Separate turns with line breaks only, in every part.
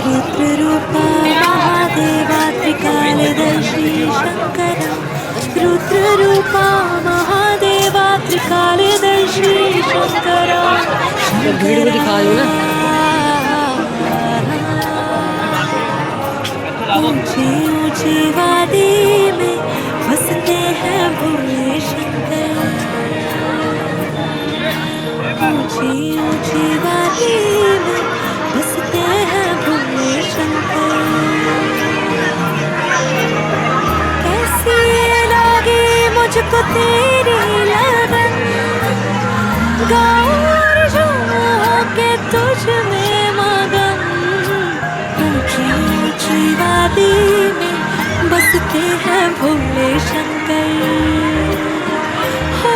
रुद्ररूपा महादेवा त्रिकालदर्शी शंकरा, रुद्ररूपा महादेवा त्रिकालदर्शी शंकरा, ऊंची ऊंची वादी में बसते हैं भोले शंकर, ऊंची ऊंची वादी में बसते हैं भोले शंकर। कैसी लगी मुझको तेरी लगन, गाऊं और झूमूं के तुझ में मगन, ऊंची ऊंची वादी में बसते हैं भोले शंकर, हो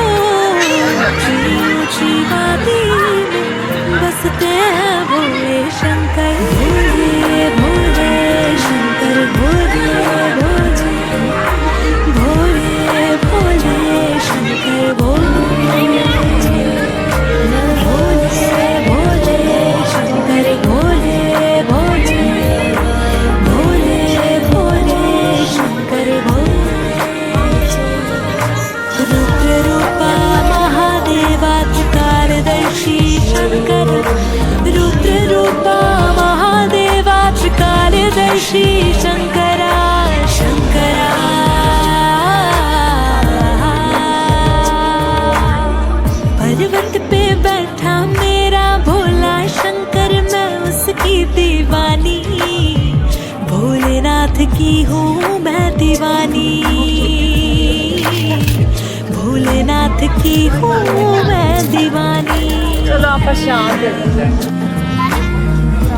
ऊंची ऊंची वादी में बसते हैं भोले शंकर। भोले भोले शंकर, भोले भोले, भोले भोले शंकर, भोले भोले भोले शंकर, भोले भोले, भोले भोले शंकर, भोले। रुद्ररूपा महादेवा त्रिकालदर्शी शंकर, रुद्ररूपा महादेवा त्रिकालदर्शी शंकरा, शंकरा। पर्वत पे बैठा मेरा भोला शंकर, मैं उसकी दीवानी, भोलेनाथ की हूँ मैं दीवानी, भोलेनाथ की हूँ मैं दीवानी।
चलो आप शांत।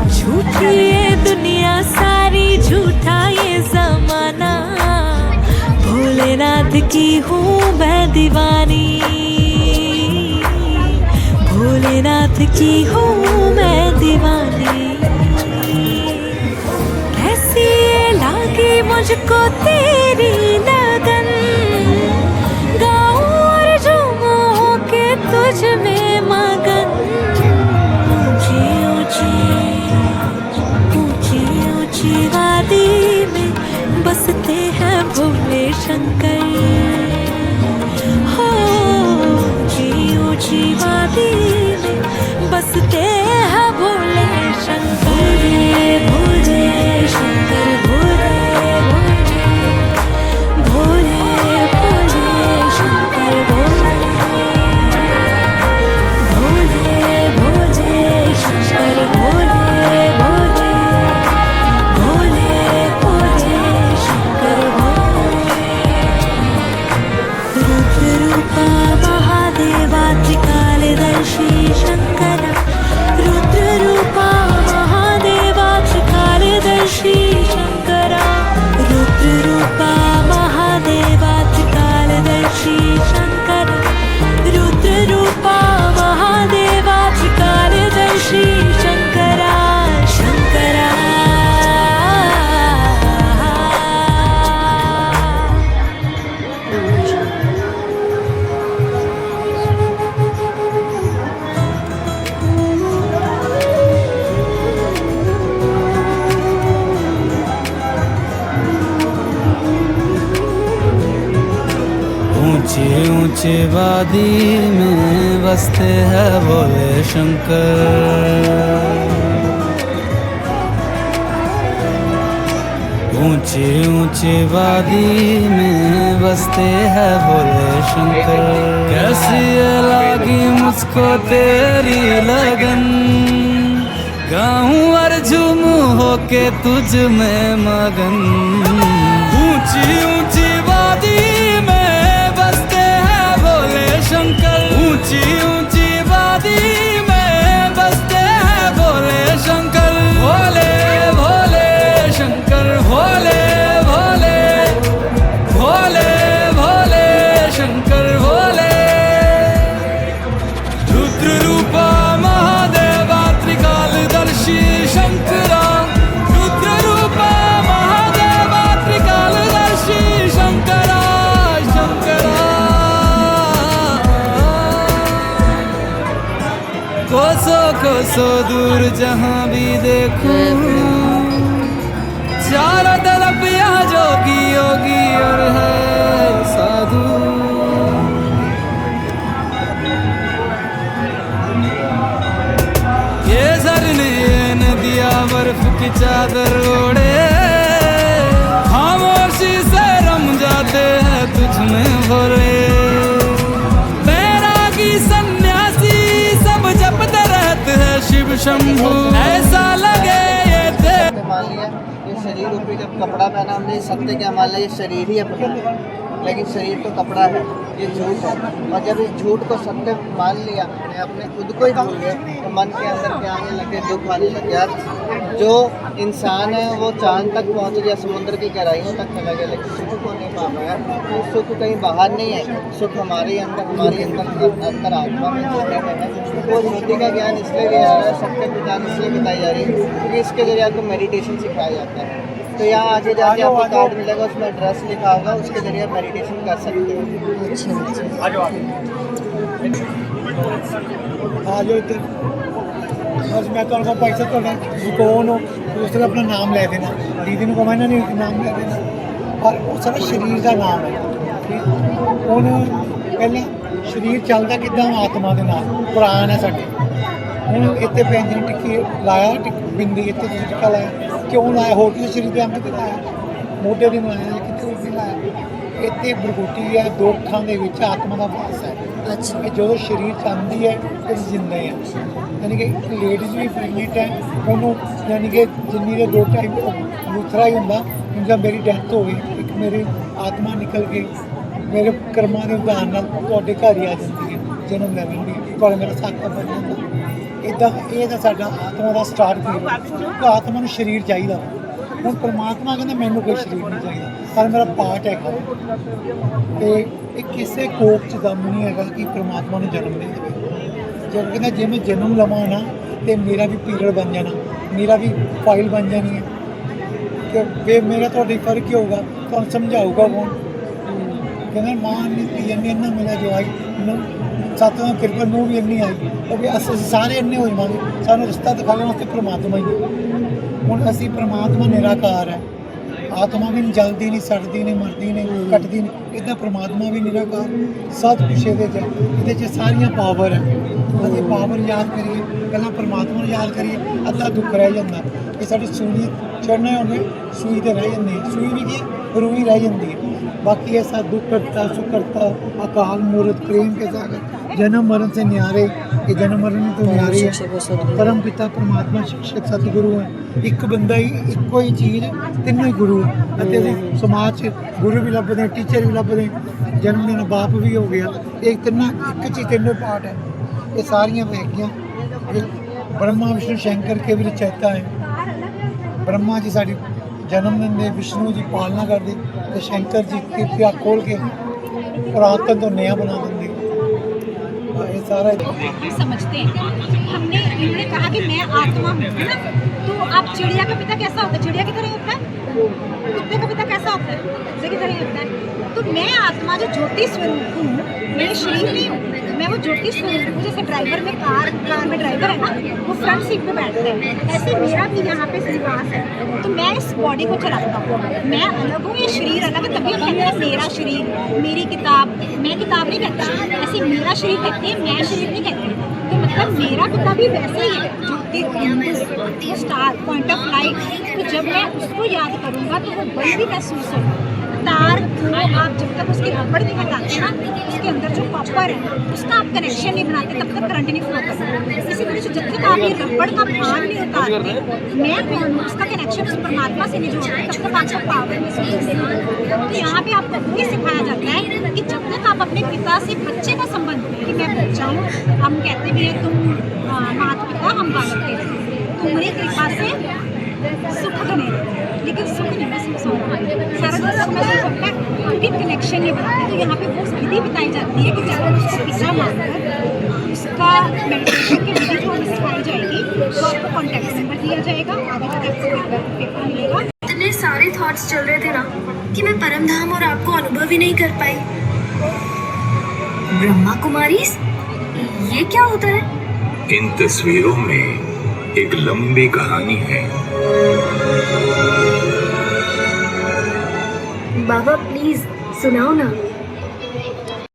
झूठी ये दुनिया सारी, झूठा ये जमाना, भोलेनाथ की हूँ मैं दीवानी, भोलेनाथ की हूँ मैं दीवानी। कैसी लगी मुझको तेरी लगन, गाऊं और झूमूं के तुझ में मगन, ऊंची ऊंची ऊंची ऊंची वादी में बसते हैं भोले शंकर, हो ऊंची ऊंची वादी में बसते हैं भोले शंकर, भोले शंकर, भोले भोले, भोले भोले शंकर, भोले भोले भोले शंकर, भोले भोले, भोले भोले शंकर, भोले। रुद्ररूपा महादेवा त्रिकालदर्शी शंकरा, रुद्ररूपा महादेवा त्रिकालदर्शी शंकरा, रुद्ररूपा महादेवा त्रिकालदर्शी शंकरा, रुद्ररूपा महादेवा त्रिकालदर्शी शंकरा, शंकरा।
ऊंची ऊंची वादी में बसते हैं भोले शंकर, ऊंची ऊंची वादी में बसते हैं भोले शंकर। कैसी लगी मुझको तेरी लगन, गाऊं और झूमूं होके तुझ में मगन, ऊंची ऊंची वादी में बसते हैं भोले शंकर, ऊंची ऊंची वादी में बसते हैं भोले शंकर, भोले भोले शंकर, भोले भोले, भोले भोले शंकर, भोले। रुद्ररूपा महादेवा त्रिकालदर्शी शंकरा, रुद्ररूपा महादेवा त्रिकालदर्शी कोसों कोसों दूर जहाँ भी देखूं, चारों तरफ यहाँ जोगी योगी और है साधु। ये झरने ये नदियाँ बर्फ की चादर ओढ़े, खामोशी से रम जाते हैं तुझ में भोले। बैरागी सन्यासी सब जपते रहते हैं शिव शंभु, ऐसा लगे ये
मान लिया ये शरीर रूपी जब कपड़ा पहना हमने सत्य क्या मान लिया, ये शरीर ही अपना है, लेकिन शरीर तो कपड़ा है, ये झूठ है। और जब इस झूठ को सत्य मान लिया, अपने खुद को ही भूल गए, तो मन के अंदर क्या आने लगे, दुख आने लगे। यार जो इंसान है वो चांद तक पहुँच गया, समुद्र की गहराइयों तक चला गया, लेकिन सुख को नहीं पा पाया। तो सुख कहीं बाहर नहीं है, सुख हमारे अंदर, हमारे अंदर आत्मा में ज्योति में है। वो ज्योति का ज्ञान इसलिए दिया जा रहा है, सत्य की जान इसलिए बताई जा रही है क्योंकि इसके जरिए आपको मेडिटेशन सिखाया जाता है। तो यहाँ आगे जाके आपको कार्ड मिलेगा, उसमें एड्रेस लिखा होगा, उसके जरिए आप मेडिटेशन कर सकते हो।
आ जाओ इधर, बस मैं तो पैसा तो कौन हो उसने अपना नाम ले देना, दीदी को कहना नहीं नाम ले देना, और वो सारा शरीर का नाम है। पहले शरीर चलता किदा आत्मा के नाम, पुराण है साढ़े। हूँ इतने व्यंजन टिक्की लाया, बिंदी इतने टिक्का लाया, क्यों लाया? होर किसी शरीर के अंग से लाया, मोढे दिन लाया, कितने भी लाया। इतने बरगोटी है, दो अखां दे विच आत्मा का वास है। अच्छा, जो शरीर चाहती है तो जिंदा है, यानी कि लेडीज भी प्रेगनेंट है, उन्होंने यानी कि जिन्नी के 2 टाइम लूथरा ही होंगे, उनका मेरी डेथ हो गई, एक मेरी आत्मा निकल गई, मेरे कर्मां के उदाहरण तुहाडे घर ही आ जाती है, जन्म ले लेंगी, पर मेरा साथ बन जाता। इदा ये तो साडा आत्मा का स्टार्ट किया, तो आत्मा को शरीर चाहिए। हूँ परमात्मा कहना मैनू कोई शरीर नहीं चाहिए, पर मेरा पार्ट है। तो किसी कोप च दम नहीं है कि परमात्मा ने जन्म दे दे। जब कहना जे मैं जन्म लवां ना तो मेरा भी पीरियड बन जाना, मेरा भी फाइल बन जानी है, तो वे मेरा थोड़ी फर्क ही होगा, तो समझाऊगा कौन? कहना मां नहीं इन्ना मेरा जो आई सतवें कृपा नूं भी इन्नी आई, वो भी अस सारे इन्ने हो जावांगे, सानूं रस्ता दिखाने वास्ते परमात्मा ही है। हुण असी परमात्मा निराकार है, आत्मा भी नहीं जलती, नहीं सड़ती, नहीं मरती, नहीं कटती, नहीं इदा परमात्मा भी निराकार, सब कुछ ये सारिया पावर है। अभी पावर याद करिए, पहला परमात्मा याद करिए, अद्धा दुख रह जाता। ये साड़ी सूई चढ़ने होने सूई तो रह जाती है, सूई भी की रूई रह जाती है। बाकी ऐसा दुख करता सुख करता अकाल मूर्त प्रेम के सागर जन्म मरण से न्यारे, ये जन्म मरण तो न्यारे है। परम पिता परमात्मा शिक्षक सतगुरु है, एक बंदा ही एको ही चीज़, तीनों ही गुरु है। समाज गुरु भी लभदे, टीचर भी लभदे, जन्म देना बाप भी हो गया, एक एक चीज़ तीनों पार्ट है। ये सारियाँ वेगियाँ ब्रह्मा विष्णु शंकर के भी रचयिता है। ब्रह्मा जी साड़ी जन्म देंगे, विष्णु जी पालना करते, तो शंकर जी कृपया खोल के पुरातन तो नया बना देंगे। ये सारा
समझते हैं। हमने इन्होंने कहा कि मैं आत्मा हूँ, है ना? तो आप चिड़िया का पिता कैसा होता है? चिड़िया की तरह होता है। कुत्ते का पिता कैसा होता है? कुत्ते की तरह होता है। तो मैं आत्मा जो ज्योति स्वरूप हूँ, मैं शरीर नहीं हूँ, मैं वो ज्योति स्वरूप हूँ। जैसे ड्राइवर में कार में ड्राइवर है ना, वो फ्रंट सीट पे बैठता है, ऐसे मेरा भी यहाँ पे निवास है। तो मैं इस बॉडी को चलाता हूँ, मैं अलग हूँ, ये शरीर अलग है। तभी कहते हैं मेरा शरीर, मेरी किताब। मैं किताब नहीं कहती, ऐसे मेरा शरीर कहती है, मैं शरीर नहीं कहती। तो मतलब मेरा पिता भी वैसे ही है, ज्योति स्टार पॉइंट ऑफ लाइट। तो जब मैं उसको याद करूँगा तो वो बल भी महसूस होगा। तार को आप जब तक उसकी रबड़ नहीं हटाते ना, उसके अंदर जो कॉपर है उसका आप कनेक्शन नहीं बनाते, तब तक करंट नहीं फ्लो करता। इसी वजह से जब तक आप ये रबड़ का भाग नहीं उतारते, मैं कौन हूँ उसका कनेक्शन उस परमात्मा से नहीं जोड़ते, तब तक आपको पावर नहीं समझते। तो यहाँ पे आपको वही सिखाया जाता है कि जब तक आप अपने पिता से बच्चे का संबंध, कि मैं बच्चा हूँ, हम कहते भी हैं तुम माता पिता हम बालक थे, तुम्हारी कृपा से सुख तो नहीं रहता, लेकिन सुख नहीं महसूस हो रहा है, सारा दिन सुख महसूस होता है क्योंकि कनेक्शन नहीं बनाते। तो यहाँ पे वो विधि बताई जाती है कि जब उसको पिता मानकर उसका मेडिटेशन की विधि जो हमें सिखाई जाएगी, तो आपको कॉन्टैक्ट नंबर दिया जाएगा, आगे जाकर आपको पेपर मिलेगा।
इतने सारे थॉट्स चल रहे थे ना कि मैं परम धाम और आपको अनुभव ही नहीं कर पाई। ब्रह्मा कुमारी, ये क्या होता है?
इन तस्वीरों में एक लंबी कहानी है।
बाबा प्लीज सुनाओ ना।